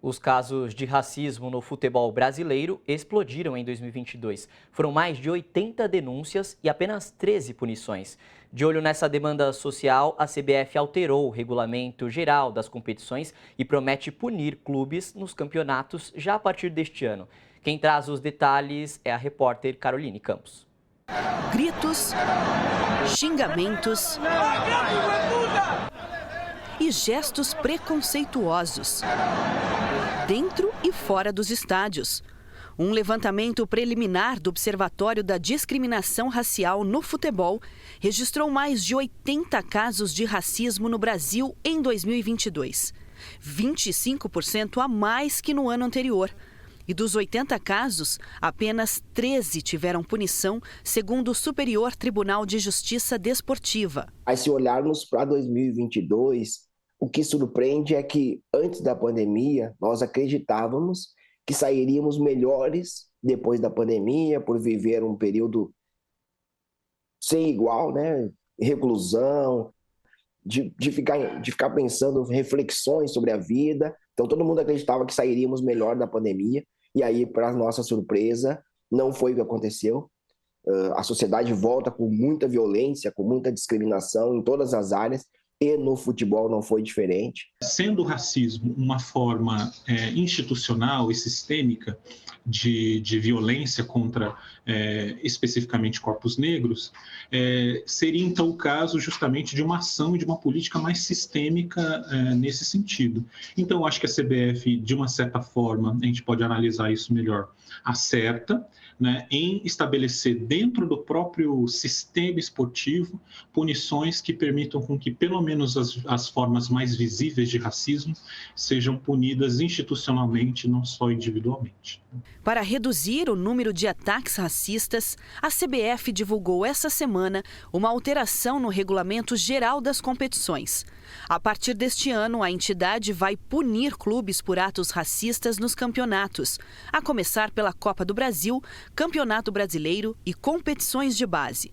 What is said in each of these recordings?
Os casos de racismo no futebol brasileiro explodiram em 2022. Foram mais de 80 denúncias e apenas 13 punições. De olho nessa demanda social, a CBF alterou o regulamento geral das competições e promete punir clubes nos campeonatos já a partir deste ano. Quem traz os detalhes é a repórter Caroline Campos. Gritos, xingamentos e gestos preconceituosos, dentro e fora dos estádios. Um levantamento preliminar do Observatório da Discriminação Racial no Futebol registrou mais de 80 casos de racismo no Brasil em 2022, 25% a mais que no ano anterior. E dos 80 casos, apenas 13 tiveram punição, segundo o Superior Tribunal de Justiça Desportiva. Aí, se olharmos para 2022, o que surpreende é que, antes da pandemia, nós acreditávamos que sairíamos melhores depois da pandemia, por viver um período sem igual, né? Reclusão, de ficar pensando reflexões sobre a vida. Então, todo mundo acreditava que sairíamos melhor da pandemia. E aí, para nossa surpresa, não foi o que aconteceu. A sociedade volta com muita violência, com muita discriminação em todas as áreas, e no futebol não foi diferente. Sendo o racismo uma forma institucional e sistêmica de violência contra especificamente corpos negros, seria então o caso justamente de uma ação e de uma política mais sistêmica nesse sentido. Então, acho que a CBF, de uma certa forma, a gente pode analisar isso melhor, acerta, né, em estabelecer dentro do próprio sistema esportivo punições que permitam com que pelo menos as formas mais visíveis de racismo sejam punidas institucionalmente, não só individualmente. Para reduzir o número de ataques racistas, a CBF divulgou essa semana uma alteração no Regulamento Geral das Competições. A partir deste ano, a entidade vai punir clubes por atos racistas nos campeonatos, a começar pela Copa do Brasil, Campeonato Brasileiro e competições de base.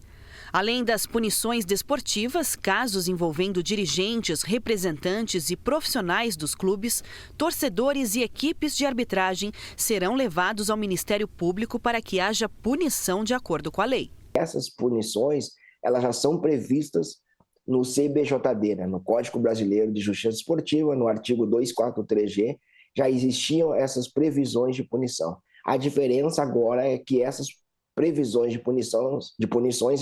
Além das punições desportivas, casos envolvendo dirigentes, representantes e profissionais dos clubes, torcedores e equipes de arbitragem serão levados ao Ministério Público para que haja punição de acordo com a lei. Essas punições, elas já são previstas no CBJD, né? No Código Brasileiro de Justiça Esportiva, no artigo 243G, já existiam essas previsões de punição. A diferença agora é que essas previsões de punições,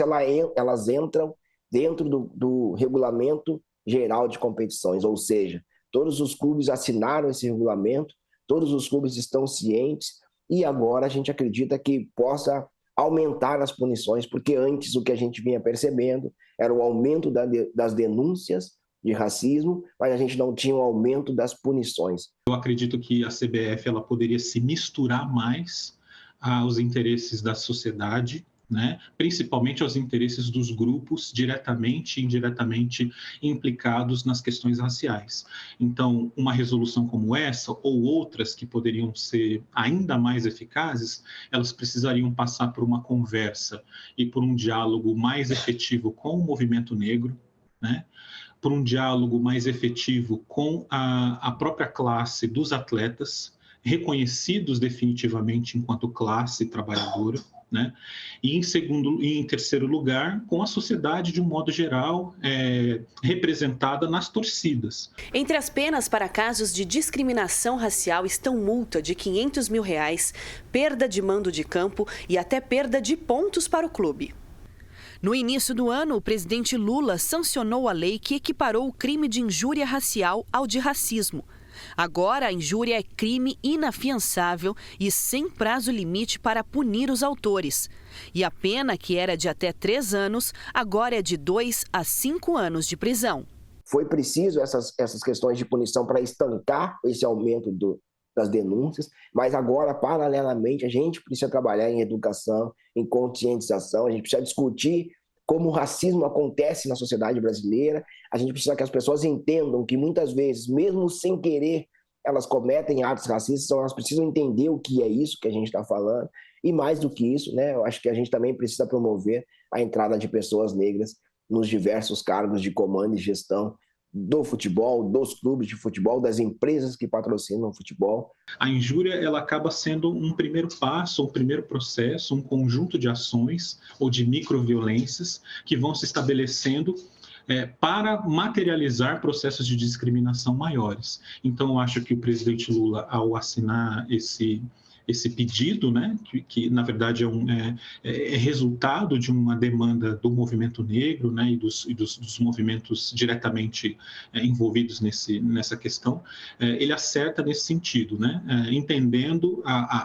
elas entram dentro do Regulamento Geral de Competições, ou seja, todos os clubes assinaram esse regulamento, todos os clubes estão cientes e agora a gente acredita que possa aumentar as punições, porque antes o que a gente vinha percebendo era o aumento das denúncias de racismo, mas a gente não tinha um aumento das punições. Eu acredito que a CBF ela poderia se misturar mais aos interesses da sociedade, né? Principalmente aos interesses dos grupos diretamente e indiretamente implicados nas questões raciais. Então, uma resolução como essa ou outras que poderiam ser ainda mais eficazes, elas precisariam passar por uma conversa e por um diálogo mais efetivo com o movimento negro, né? Por um diálogo mais efetivo com a própria classe dos atletas, reconhecidos definitivamente enquanto classe trabalhadora, né? E em terceiro lugar, com a sociedade de um modo geral representada nas torcidas. Entre as penas para casos de discriminação racial estão multa de R$500 mil, perda de mando de campo e até perda de pontos para o clube. No início do ano, o presidente Lula sancionou a lei que equiparou o crime de injúria racial ao de racismo. Agora, a injúria é crime inafiançável e sem prazo limite para punir os autores. E a pena, que era de até 3 anos, agora é de 2 a 5 anos de prisão. Foi preciso essas questões de punição para estancar esse aumento das denúncias, mas agora, paralelamente, a gente precisa trabalhar em educação, em conscientização, a gente precisa discutir como o racismo acontece na sociedade brasileira, a gente precisa que as pessoas entendam que muitas vezes, mesmo sem querer, elas cometem atos racistas, então elas precisam entender o que é isso que a gente está falando, e mais do que isso, né, eu acho que a gente também precisa promover a entrada de pessoas negras nos diversos cargos de comando e gestão do futebol, dos clubes de futebol, das empresas que patrocinam o futebol. A injúria ela acaba sendo um primeiro passo, um primeiro processo, um conjunto de ações ou de microviolências que vão se estabelecendo para materializar processos de discriminação maiores. Então, eu acho que o presidente Lula, ao assinar esse pedido, né, que na verdade é resultado de uma demanda do movimento negro, né, e dos movimentos diretamente envolvidos nessa questão, ele acerta nesse sentido, né, entendendo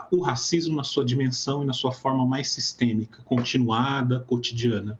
o racismo na sua dimensão e na sua forma mais sistêmica, continuada, cotidiana.